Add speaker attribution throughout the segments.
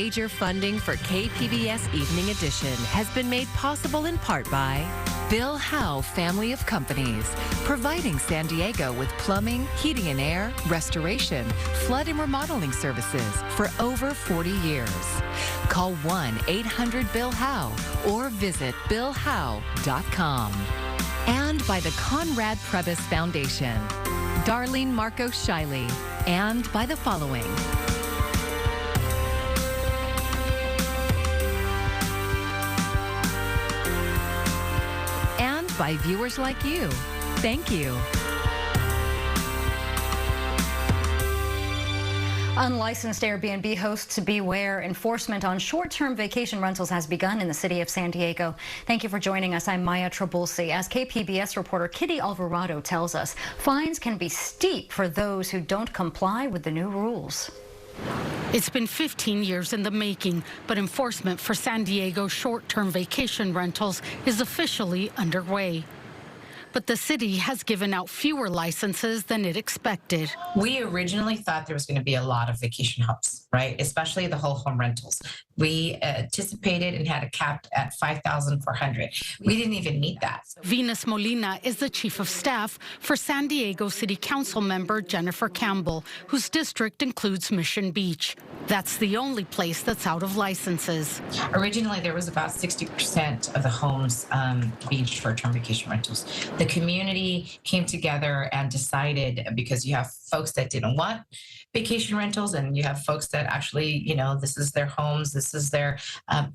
Speaker 1: Major funding for KPBS Evening Edition has been made possible in part by Bill Howe Family of Companies, providing San Diego with plumbing, heating and air, restoration, flood and remodeling services for over 40 years. Call 1-800-BILL-HOWE or visit billhowe.com. And by the Conrad Prebys Foundation, Darlene Marco Shiley, and by the following. And by viewers like you. Thank you.
Speaker 2: Unlicensed Airbnb hosts beware. Enforcement on short-term vacation rentals has begun in the city of San Diego. Thank you for joining us. I'm Maya Trabulsi. As KPBS reporter Kitty Alvarado tells us, fines can be steep for those who don't comply with the new rules.
Speaker 3: It's been 15 years in the making, but enforcement for San Diego short-term vacation rentals is officially underway. But the city has given out fewer licenses than it expected.
Speaker 4: We originally thought there was going to be a lot of vacation homes, right? Especially the whole home rentals. We anticipated and had a cap at 5,400. We didn't even meet that.
Speaker 3: Venus Molina is the chief of staff for San Diego City Council member Jennifer Campbell, whose district includes Mission Beach. That's the only place that's out of licenses.
Speaker 4: Originally, there was about 60% of the homes beach short-term vacation rentals. The community came together and decided, because you have folks that didn't want vacation rentals and you have folks that actually, this is their homes, this is their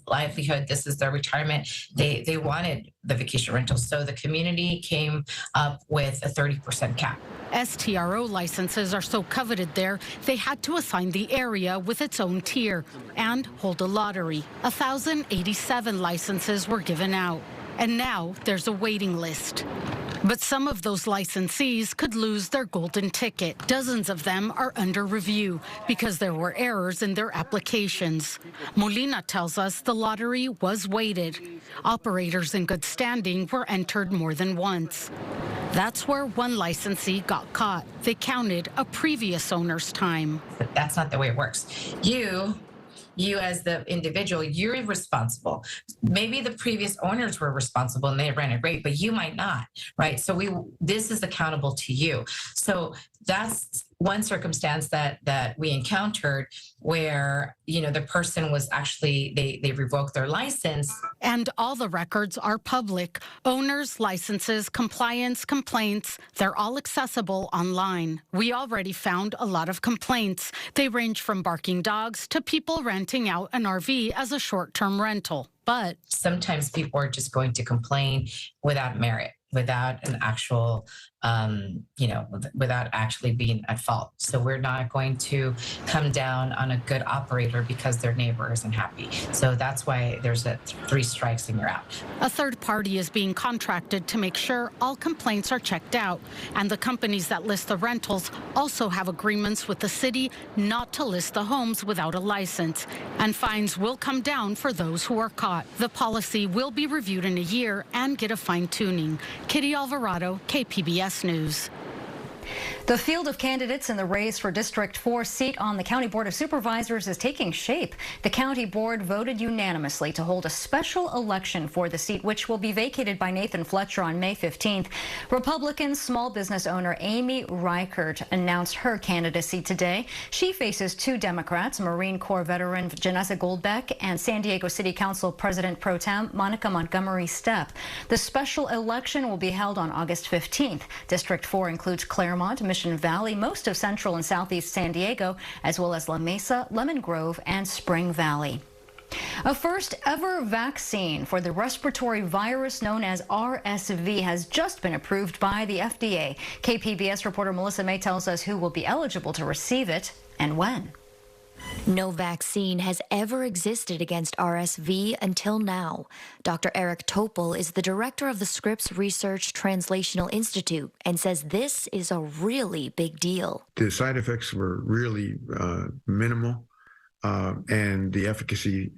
Speaker 4: livelihood, this is their retirement. They wanted the vacation rentals. So the community came up with a 30% cap.
Speaker 3: STRO licenses are so coveted there, they had to assign the area with its own tier and hold a lottery. 1,087 licenses were given out. And now there's a waiting list. But some of those licensees could lose their golden ticket. Dozens of them are under review because there were errors in their applications. Molina tells us the lottery was weighted. Operators in good standing were entered more than once. That's where one licensee got caught. They counted a previous owner's time.
Speaker 4: But that's not the way it works. You as the individual, you're responsible. Maybe the previous owners were responsible and they ran it great, but you might not, right? So this is accountable to you. So that's one circumstance that we encountered where, the person was actually, they revoked their license.
Speaker 3: And all the records are public. Owners, licenses, compliance, complaints, they're all accessible online. We already found a lot of complaints. They range from barking dogs to people renting out an RV as a short-term rental. But
Speaker 4: sometimes people are just going to complain without merit, without an actual, without actually being at fault. So we're not going to come down on a good operator because their neighbor isn't happy. So that's why there's 3 strikes and you're out.
Speaker 3: A third party is being contracted to make sure all complaints are checked out. And the companies that list the rentals also have agreements with the city not to list the homes without a license. And fines will come down for those who are caught. The policy will be reviewed in a year and get a fine-tuning. Kitty Alvarado, KPBS News.
Speaker 2: The field of candidates in the race for District 4 seat on the County Board of Supervisors is taking shape. The county board voted unanimously to hold a special election for the seat, which will be vacated by Nathan Fletcher on May 15th. Republican small business owner Amy Reichert announced her candidacy today. She faces 2 Democrats, Marine Corps veteran Janessa Goldbeck and San Diego City Council President Pro Tem Monica Montgomery Stepp. The special election will be held on August 15th. District 4 includes Claremont, Mission Valley, most of central and southeast San Diego, as well as La Mesa, Lemon Grove, and Spring Valley. A first ever vaccine for the respiratory virus known as RSV has just been approved by the FDA. KPBS reporter Melissa May tells us who will be eligible to receive it and when.
Speaker 5: No vaccine has ever existed against RSV until now. Dr. Eric Topol is the director of the Scripps Research Translational Institute and says this is a really big deal.
Speaker 6: The side effects were really minimal, and the efficacy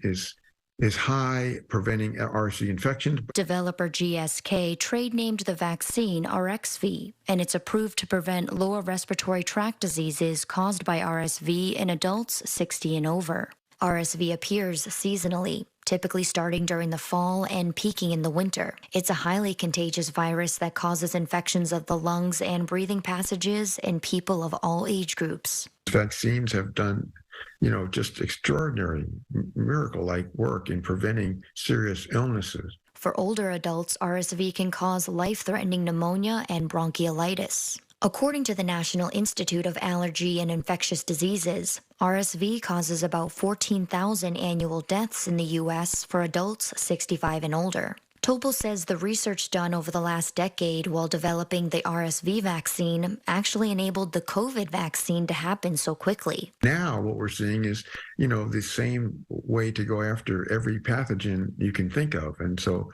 Speaker 6: is high, preventing RSV infections.
Speaker 5: Developer GSK trade-named the vaccine RXV, and it's approved to prevent lower respiratory tract diseases caused by RSV in adults 60 and over. RSV appears seasonally, typically starting during the fall and peaking in the winter. It's a highly contagious virus that causes infections of the lungs and breathing passages in people of all age groups.
Speaker 6: Vaccines have done, just extraordinary miracle-like work in preventing serious illnesses.
Speaker 5: For older adults, RSV can cause life-threatening pneumonia and bronchiolitis. According to the National Institute of Allergy and Infectious Diseases, RSV causes about 14,000 annual deaths in the U.S. for adults 65 and older. Topol says the research done over the last decade while developing the RSV vaccine actually enabled the COVID vaccine to happen so quickly.
Speaker 6: Now what we're seeing is, the same way to go after every pathogen you can think of. And so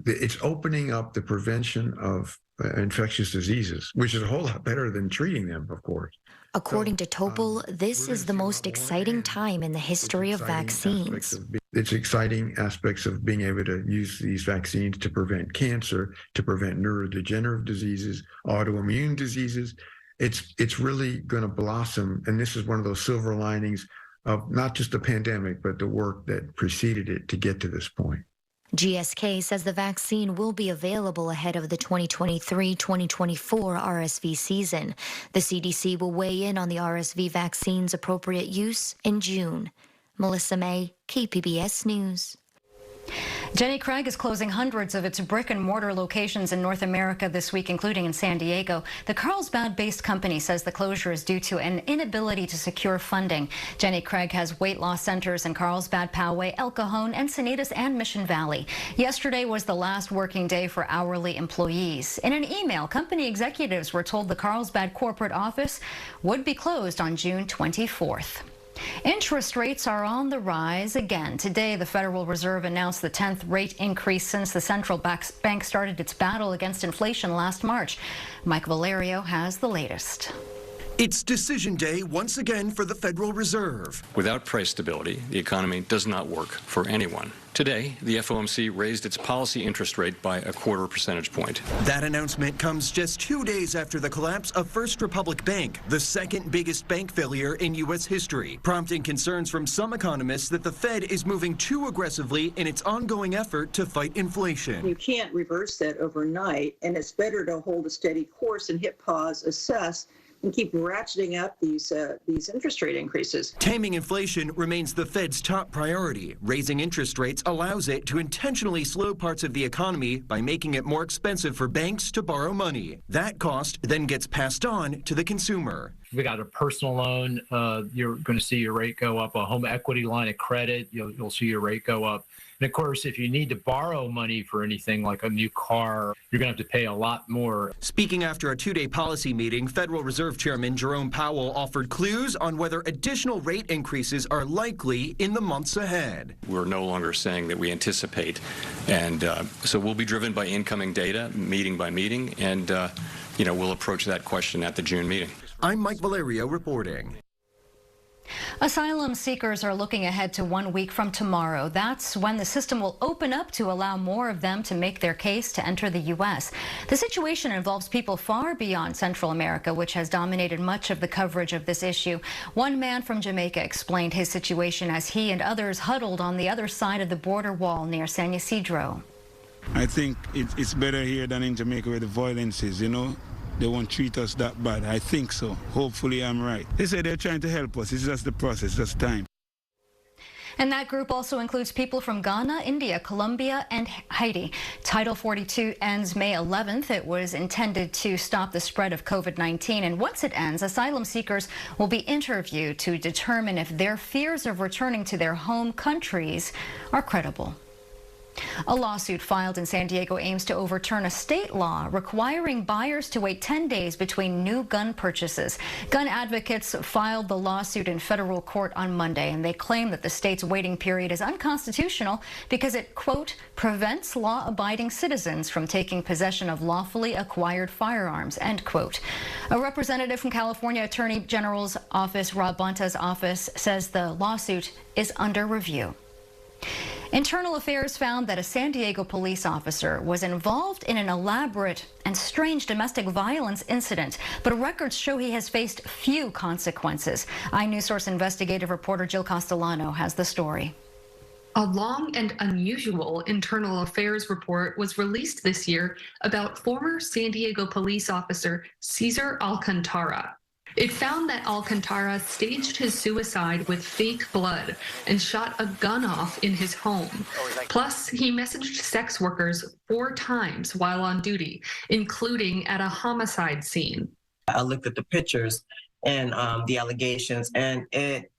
Speaker 6: it's opening up the prevention of infectious diseases, which is a whole lot better than treating them, of course.
Speaker 5: According to Topol, this is the most exciting time in the history of vaccines.
Speaker 6: It's exciting aspects of being able to use these vaccines to prevent cancer, to prevent neurodegenerative diseases, autoimmune diseases. It's really going to blossom, and this is one of those silver linings of not just the pandemic, but the work that preceded it to get to this point.
Speaker 5: GSK says the vaccine will be available ahead of the 2023-2024 RSV season. The CDC will weigh in on the RSV vaccine's appropriate use in June. Melissa May, KPBS News.
Speaker 2: Jenny Craig is closing hundreds of its brick-and-mortar locations in North America this week, including in San Diego. The Carlsbad-based company says the closure is due to an inability to secure funding. Jenny Craig has weight loss centers in Carlsbad, Poway, El Cajon, Encinitas, and Mission Valley. Yesterday was the last working day for hourly employees. In an email, company executives were told the Carlsbad corporate office would be closed on June 24th. Interest rates are on the rise again. Today, the Federal Reserve announced the 10th rate increase since the central bank started its battle against inflation last March. Mike Valerio has the latest.
Speaker 7: It's decision day once again for the Federal Reserve.
Speaker 8: Without price stability, the economy does not work for anyone. Today, the FOMC raised its policy interest rate by a 1/4 percentage point.
Speaker 7: That announcement comes just 2 days after the collapse of First Republic Bank, the second biggest bank failure in U.S. history, prompting concerns from some economists that the Fed is moving too aggressively in its ongoing effort to fight inflation.
Speaker 9: You can't reverse that overnight, and it's better to hold a steady course and hit pause, assess, and keep ratcheting up these interest rate increases.
Speaker 7: Taming inflation remains the Fed's top priority. Raising interest rates allows it to intentionally slow parts of the economy by making it more expensive for banks to borrow money. That cost then gets passed on to the consumer.
Speaker 10: If we got a personal loan, you're going to see your rate go up. A home equity line of credit, you'll see your rate go up. And of course, if you need to borrow money for anything like a new car, you're going to have to pay a lot more.
Speaker 7: Speaking after a 2-day policy meeting, Federal Reserve Chairman Jerome Powell offered clues on whether additional rate increases are likely in the months ahead.
Speaker 8: We're no longer saying that we anticipate. And so we'll be driven by incoming data, meeting by meeting, and we'll approach that question at the June meeting.
Speaker 7: I'm Mike Valerio reporting.
Speaker 2: Asylum seekers are looking ahead to 1 week from tomorrow. That's when the system will open up to allow more of them to make their case to enter the U.S. The situation involves people far beyond Central America, which has dominated much of the coverage of this issue. One man from Jamaica explained his situation as he and others huddled on the other side of the border wall near San Ysidro.
Speaker 11: I think it's better here than in Jamaica where the violence is, They won't treat us that bad. I think so. Hopefully I'm right. They say they're trying to help us. It's just the process, just time.
Speaker 2: And that group also includes people from Ghana, India, Colombia, and Haiti. Title 42 ends May 11th. It was intended to stop the spread of COVID-19. And once it ends, asylum seekers will be interviewed to determine if their fears of returning to their home countries are credible. A lawsuit filed in San Diego aims to overturn a state law requiring buyers to wait 10 days between new gun purchases. Gun advocates filed the lawsuit in federal court on Monday, and they claim that the state's waiting period is unconstitutional because it, quote, prevents law-abiding citizens from taking possession of lawfully acquired firearms, end quote. A representative from California Attorney General's office, Rob Bonta's office, says the lawsuit is under review. Internal Affairs found that a San Diego police officer was involved in an elaborate and strange domestic violence incident, but records show he has faced few consequences. iNewsSource investigative reporter Jill Castellano has the story.
Speaker 12: A long and unusual internal affairs report was released this year about former San Diego police officer Cesar Alcantara. It found that Alcantara staged his suicide with fake blood and shot a gun off in his home. Plus, he messaged sex workers 4 times while on duty, including at a homicide scene.
Speaker 13: I looked at the pictures and the allegations, and it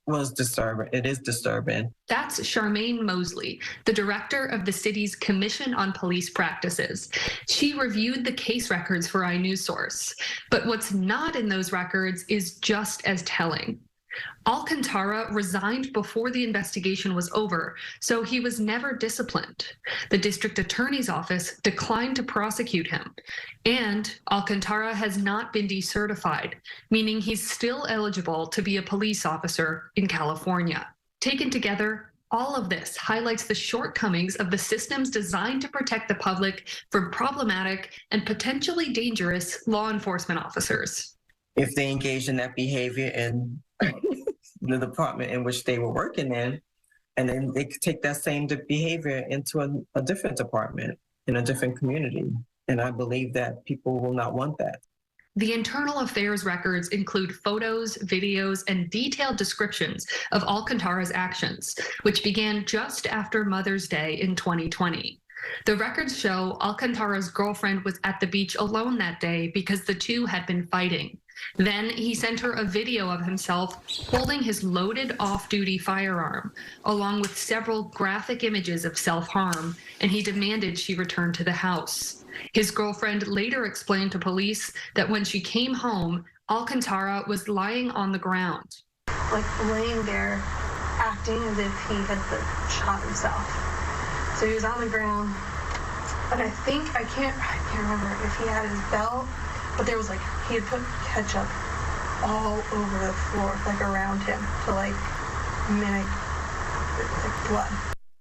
Speaker 13: was disturbing. It is disturbing.
Speaker 12: That's Charmaine Mosley, the director of the city's Commission on Police Practices. She reviewed the case records for iNewsSource. But what's not in those records is just as telling. Alcantara resigned before the investigation was over, so he was never disciplined. The district attorney's office declined to prosecute him. And Alcantara has not been decertified, meaning he's still eligible to be a police officer in California. Taken together, all of this highlights the shortcomings of the systems designed to protect the public from problematic and potentially dangerous law enforcement officers.
Speaker 13: If they engage in that behavior in the department in which they were working in, and then they could take that same behavior into a different department in a different community. And I believe that people will not want that.
Speaker 12: The internal affairs records include photos, videos, and detailed descriptions of Alcantara's actions, which began just after Mother's Day in 2020. The records show Alcantara's girlfriend was at the beach alone that day because the two had been fighting. Then he sent her a video of himself holding his loaded off-duty firearm, along with several graphic images of self-harm, and he demanded she return to the house. His girlfriend later explained to police that when she came home, Alcantara was lying on the ground.
Speaker 14: Like laying there, acting as if he had shot himself. So he was on the ground, and I can't remember if he had his belt, but there was he had put ketchup all over the floor, around him to mimic blood.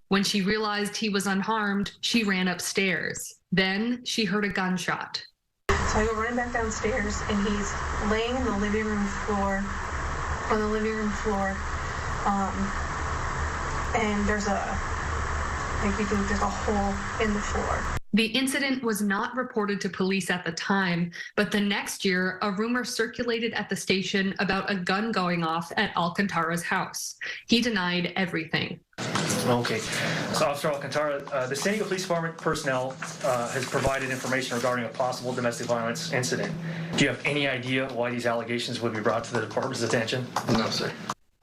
Speaker 12: When she realized he was unharmed, she ran upstairs. Then she heard a gunshot.
Speaker 14: So I go running back downstairs, and he's laying on the living room floor, and there's there's a hole in the floor.
Speaker 12: The incident was not reported to police at the time, but the next year, a rumor circulated at the station about a gun going off at Alcantara's house. He denied everything.
Speaker 15: Okay. So Officer Alcantara, the San Diego Police Department personnel has provided information regarding a possible domestic violence incident. Do you have any idea why these allegations would be brought to the department's attention?
Speaker 13: No, sir.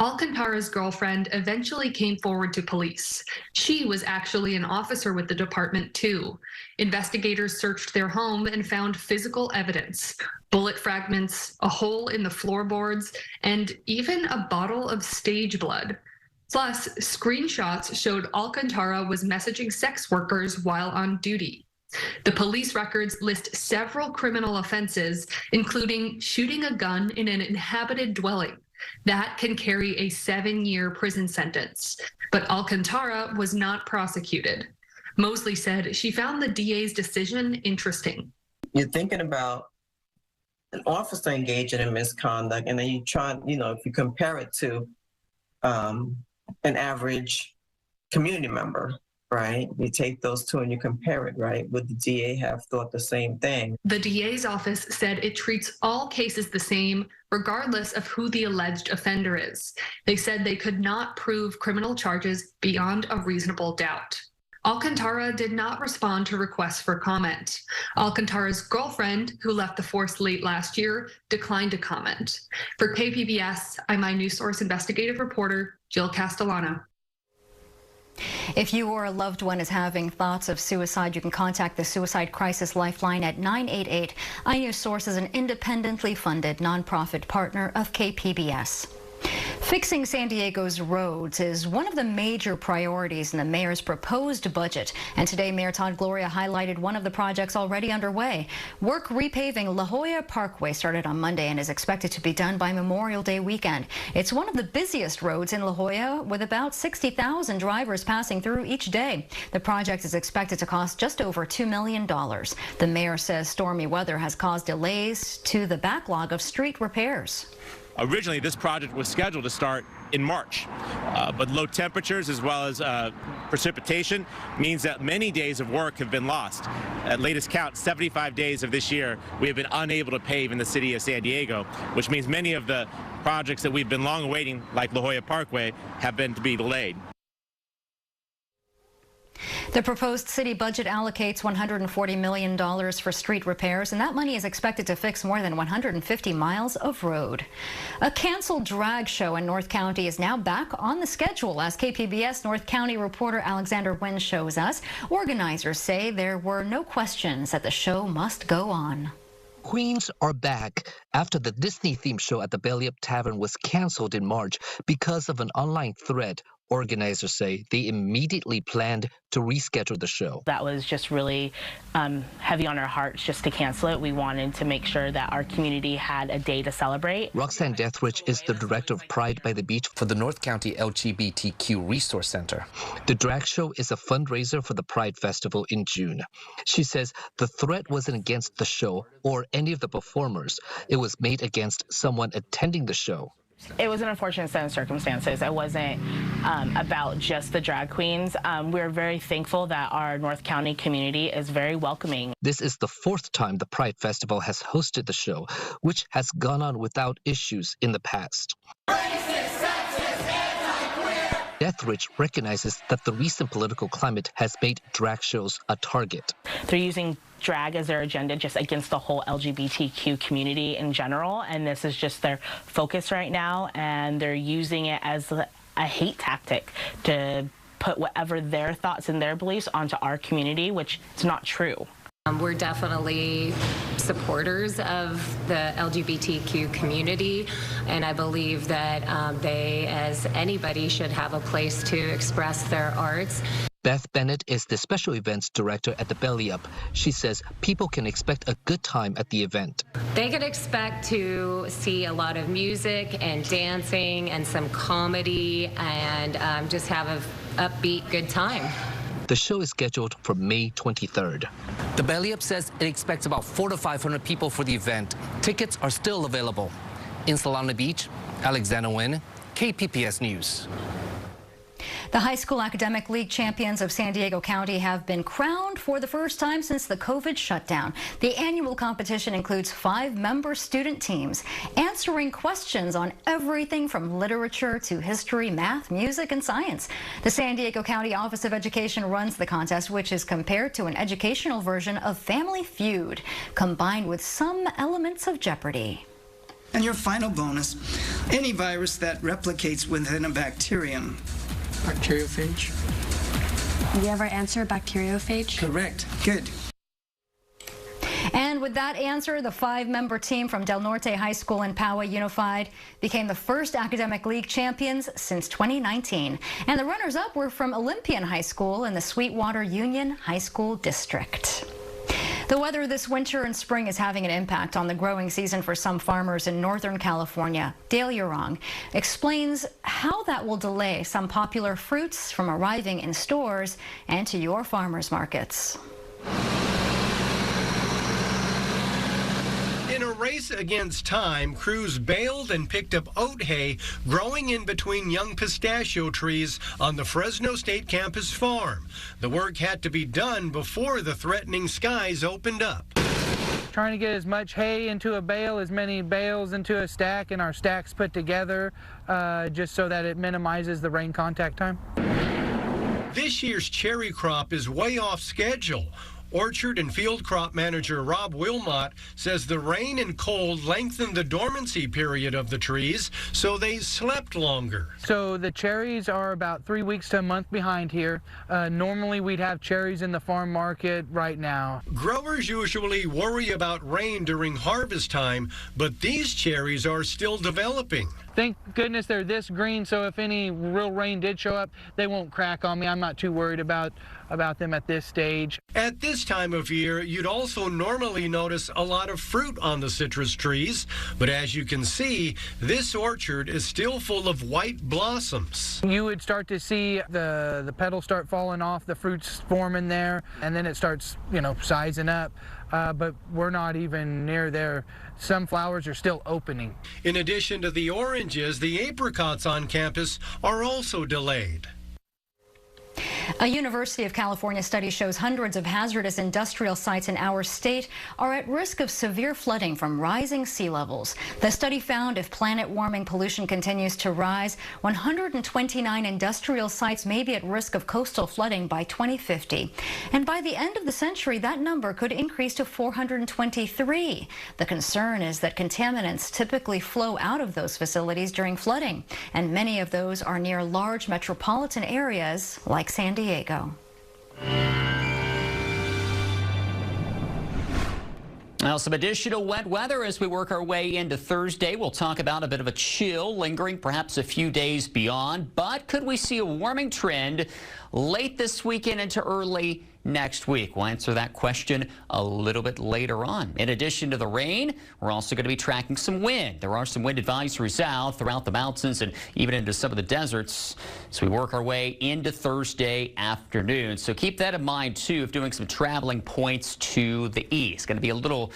Speaker 12: Alcantara's girlfriend eventually came forward to police. She was actually an officer with the department too. Investigators searched their home and found physical evidence, bullet fragments, a hole in the floorboards, and even a bottle of stage blood. Plus, screenshots showed Alcantara was messaging sex workers while on duty. The police records list several criminal offenses, including shooting a gun in an inhabited dwelling. That can carry a 7-year prison sentence. But Alcantara was not prosecuted. Mosley said she found the DA's decision interesting.
Speaker 13: You're thinking about an officer engaging in misconduct, and then you try, if you compare it to an average community member, right? You take those two and you compare it, right? Would the DA have thought the same thing?
Speaker 12: The DA's office said it treats all cases the same, regardless of who the alleged offender is. They said they could not prove criminal charges beyond a reasonable doubt. Alcantara did not respond to requests for comment. Alcantara's girlfriend, who left the force late last year, declined to comment. For KPBS, I'm iNewsSource investigative reporter Jill Castellano.
Speaker 2: If you or a loved one is having thoughts of suicide, you can contact the Suicide Crisis Lifeline at 988. iNewsSource is an independently funded nonprofit partner of KPBS. Fixing San Diego's roads is one of the major priorities in the mayor's proposed budget. And today, Mayor Todd Gloria highlighted one of the projects already underway. Work repaving La Jolla Parkway started on Monday and is expected to be done by Memorial Day weekend. It's one of the busiest roads in La Jolla, with about 60,000 drivers passing through each day. The project is expected to cost just over $2 million. The mayor says stormy weather has caused delays to the backlog of street repairs.
Speaker 16: Originally, this project was scheduled to start in March, but low temperatures as well as precipitation means that many days of work have been lost. At latest count, 75 days of this year, we have been unable to pave in the city of San Diego, which means many of the projects that we've been long awaiting, like La Jolla Parkway, have been to be delayed.
Speaker 2: The proposed city budget allocates $140 million for street repairs, and that money is expected to fix more than 150 miles of road. A canceled drag show in North County is now back on the schedule, as KPBS North County reporter Alexander Wynn shows us. Organizers say there were no questions that the show must go on.
Speaker 17: Queens are back after the Disney-themed show at the Belly Up Tavern was canceled in March because of an online thread. Organizers say they immediately planned to reschedule the show.
Speaker 18: That was just really heavy on our hearts just to cancel it. We wanted to make sure that our community had a day to celebrate.
Speaker 17: Roxanne Deatherage is the director of Pride by the Beach for the North County LGBTQ Resource Center. The drag show is a fundraiser for the Pride Festival in June. She says the threat wasn't against the show or any of the performers. It was made against someone attending the show.
Speaker 18: It was an unfortunate set of circumstances. It wasn't about just the drag queens. We're very thankful that our North County community is very welcoming.
Speaker 17: This is the fourth time the Pride Festival has hosted the show, which has gone on without issues in the past. Deatherage recognizes that the recent political climate has made drag shows a target.
Speaker 18: They're using drag as their agenda just against the whole LGBTQ community in general, and this is just their focus right now, and they're using it as a hate tactic to put whatever their thoughts and their beliefs onto our community, which is not true.
Speaker 19: We're definitely supporters of the LGBTQ community, and I believe that they, as anybody, should have a place to express their arts.
Speaker 17: Beth Bennett is the special events director at the Belly Up. She says people can expect a good time at the event.
Speaker 19: They can expect to see a lot of music and dancing and some comedy and just have an upbeat good time.
Speaker 17: The show is scheduled for May 23rd.
Speaker 20: The Belly Up says it expects about 400 to 500 people for the event. Tickets are still available. In Solana Beach, Alexander Wynn, KPBS News.
Speaker 2: The High School Academic League champions of San Diego County have been crowned for the first time since the COVID shutdown. The annual competition includes 5 member student teams answering questions on everything from literature to history, math, music, and science. The San Diego County Office of Education runs the contest, which is compared to an educational version of Family Feud, combined with some elements of Jeopardy!
Speaker 21: And your final bonus, any virus that replicates within a bacterium. Bacteriophage.
Speaker 22: Have you ever answered bacteriophage?
Speaker 21: Correct. Good.
Speaker 2: And with that answer, the 5-member team from Del Norte High School and Poway Unified became the first academic league champions since 2019. And the runners-up were from Olympian High School in the Sweetwater Union High School District. The weather this winter and spring is having an impact on the growing season for some farmers in Northern California. Dale Urong explains how that will delay some popular fruits from arriving in stores and to your farmers markets.
Speaker 23: In a race against time, crews baled and picked up oat hay growing in between young pistachio trees on the Fresno State Campus farm. The work had to be done before the threatening skies opened up.
Speaker 24: Trying to get as much hay into a bale, as many bales into a stack, and our stacks put together just so that it minimizes the rain contact time.
Speaker 23: This year's cherry crop is way off schedule. Orchard and field crop manager Rob Wilmot says the rain and cold lengthened the dormancy period of the trees, so they slept longer.
Speaker 24: So the cherries are about 3 weeks to a month behind here. Normally we'd have cherries in the farm market right now.
Speaker 23: Growers usually worry about rain during harvest time, but these cherries are still developing.
Speaker 24: Thank goodness they're this green, so if any real rain did show up, they won't crack on me. I'm not too worried about them at this stage.
Speaker 23: At this time of year, you'd also normally notice a lot of fruit on the citrus trees, but as you can see, this orchard is still full of white blossoms.
Speaker 24: You would start to see the petals start falling off, the fruits forming there, and then it starts, sizing up. But we're not even near there. Some flowers are still opening.
Speaker 23: In addition to the oranges, the apricots on campus are also delayed.
Speaker 2: A University of California study shows hundreds of hazardous industrial sites in our state are at risk of severe flooding from rising sea levels. The study found if planet warming pollution continues to rise, 129 industrial sites may be at risk of coastal flooding by 2050. And by the end of the century, that number could increase to 423. The concern is that contaminants typically flow out of those facilities during flooding, and many of those are near large metropolitan areas like San Diego.
Speaker 1: Now, some additional wet weather as we work our way into Thursday. We'll talk about a bit of a chill lingering perhaps a few days beyond, but could we see a warming trend late this weekend into early next week? We'll answer that question a little bit later on. In addition to the rain, we're also going to be tracking some wind. There are some wind advisories out throughout the mountains and even into some of the deserts as we work our way into Thursday afternoon. So keep that in mind, too, if doing some traveling points to the east. Going to be a little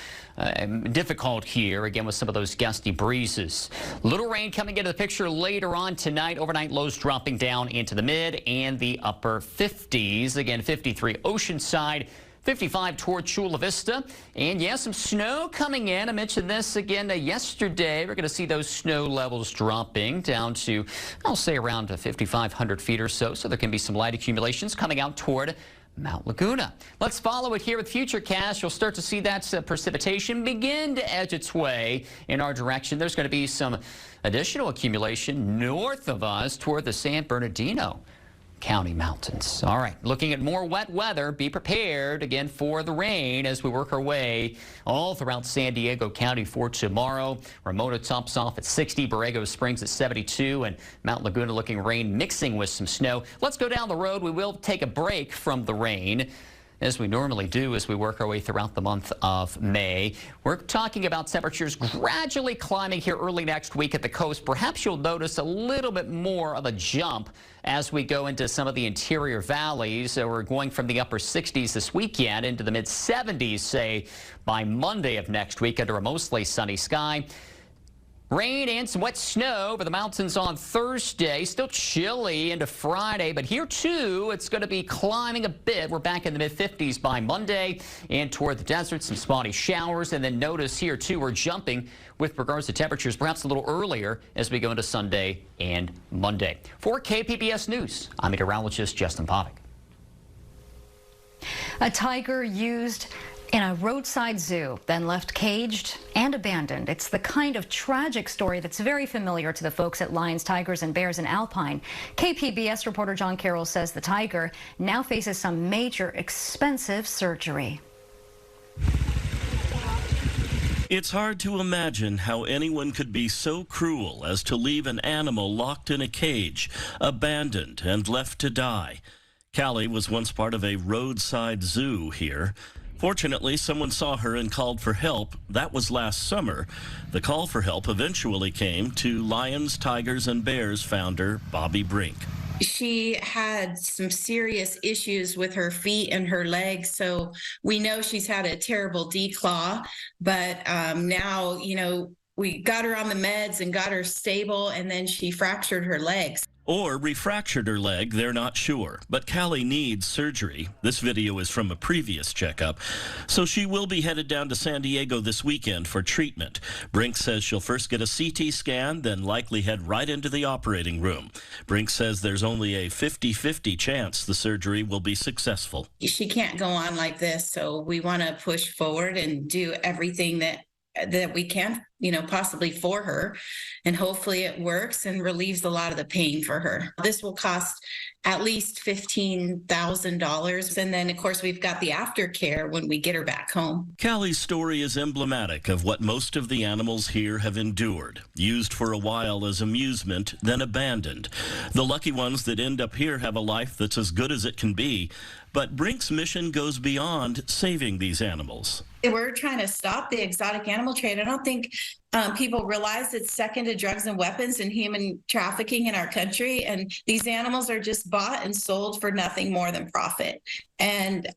Speaker 1: difficult here, again, with some of those gusty breezes. Little rain coming into the picture later on tonight. Overnight lows dropping down into the mid and the upper 50s. Again, 53 Oceanside, 55 toward Chula Vista. And yeah, some snow coming in. I mentioned this again yesterday. We're going to see those snow levels dropping down to, I'll say, around 5,500 feet or so. So there can be some light accumulations coming out toward Mount Laguna. Let's follow it here with Futurecast. You'll start to see that precipitation begin to edge its way in our direction. There's going to be some additional accumulation north of us toward the San Bernardino County mountains. All right, looking at more wet weather. Be prepared again for the rain as we work our way all throughout San Diego County for tomorrow. Ramona tops off at 60, Borrego Springs at 72, and Mount Laguna looking rain mixing with some snow. Let's go down the road. We will take a break from the rain, as we normally do as we work our way throughout the month of May. We're talking about temperatures gradually climbing here early next week at the coast. Perhaps you'll notice a little bit more of a jump as we go into some of the interior valleys. We're going from the upper 60s this weekend into the mid 70s, say, by Monday of next week under a mostly sunny sky. Rain and some wet snow over the mountains on Thursday. Still chilly into Friday, but here too it's going to be climbing a bit. We're back in the mid-50s by Monday, and toward the desert some spotty showers. And then notice here too we're jumping with regards to temperatures perhaps a little earlier as we go into Sunday and Monday. For KPBS News, I'm meteorologist Justin Povick.
Speaker 2: A tiger used in a roadside zoo, then left caged and abandoned. It's the kind of tragic story that's very familiar to the folks at Lions, Tigers, and Bears in Alpine. KPBS reporter John Carroll says the tiger now faces some major expensive surgery.
Speaker 3: It's hard to imagine how anyone could be so cruel as to leave an animal locked in a cage, abandoned and left to die. Cali was once part of a roadside zoo here. Fortunately, someone saw her and called for help. That was last summer. The call for help eventually came to Lions, Tigers, and Bears founder Bobby Brink.
Speaker 4: She had some serious issues with her feet and her legs, so we know she's had a terrible declaw, but now, we got her on the meds and got her stable, and then she fractured her legs.
Speaker 3: or refractured her leg, they're not sure. But Cali needs surgery. This video is from a previous checkup. So she will be headed down to San Diego this weekend for treatment. Brink says she'll first get a CT scan, then likely head right into the operating room. Brink says there's only a 50-50 chance the surgery will be successful.
Speaker 4: She can't go on like this, so we want to push forward and do everything that we can, possibly for her. And hopefully it works and relieves a lot of the pain for her. This will cost at least $15,000. And then, of course, we've got the aftercare when we get her back home.
Speaker 3: Cali's story is emblematic of what most of the animals here have endured. Used for a while as amusement, then abandoned. The lucky ones that end up here have a life that's as good as it can be. But Brink's mission goes beyond saving these animals.
Speaker 4: We're trying to stop the exotic animal trade. I don't think people realize it's second to drugs and weapons and human trafficking in our country. And these animals are just bought and sold for nothing more than profit. And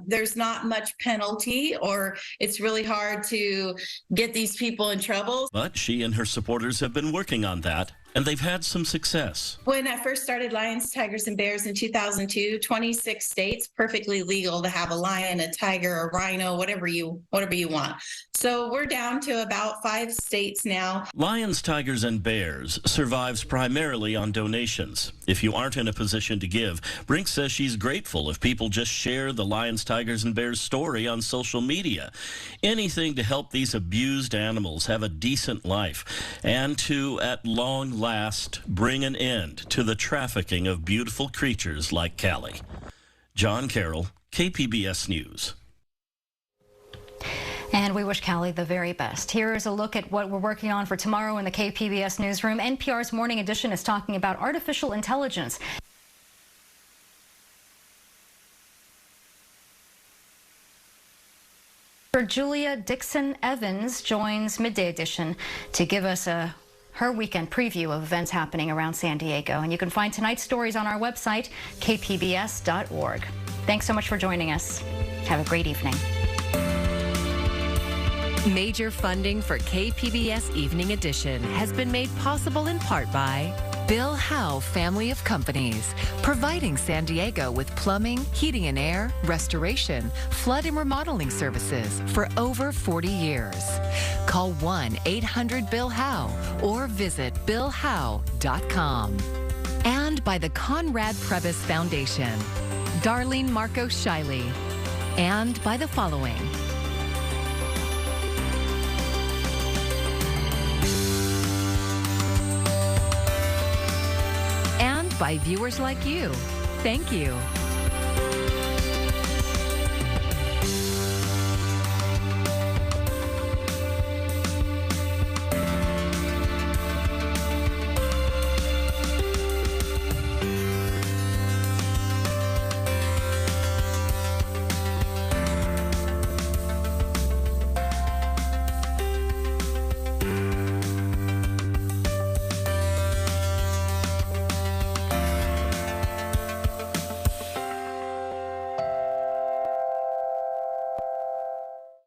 Speaker 4: there's not much penalty, or it's really hard to get these people in trouble.
Speaker 3: But she and her supporters have been working on that, and they've had some success.
Speaker 4: When I first started Lions, Tigers, and Bears in 2002, 26 states, perfectly legal to have a lion, a tiger, a rhino, whatever you want. So we're down to about 5 states now.
Speaker 3: Lions, Tigers, and Bears survives primarily on donations. If you aren't in a position to give, Brink says she's grateful if people just share the Lions, Tigers, and Bears story on social media. Anything to help these abused animals have a decent life and to, at long last, bring an end to the trafficking of beautiful creatures like Cali. John Carroll, KPBS News.
Speaker 2: And we wish Cali the very best. Here is a look at what we're working on for tomorrow in the KPBS newsroom. NPR's Morning Edition is talking about artificial intelligence. Julia Dixon Evans joins Midday Edition to give us her weekend preview of events happening around San Diego. And you can find tonight's stories on our website, kpbs.org. Thanks so much for joining us. Have a great evening.
Speaker 5: Major funding for KPBS Evening Edition has been made possible in part by Bill Howe Family of Companies, providing San Diego with plumbing, heating and air, restoration, flood and remodeling services for over 40 years. Call 1-800-BILL-HOWE or visit billhowe.com. And by the Conrad Prebys Foundation, Darlene Marco Shiley, and by the following. And by viewers like you. Thank you.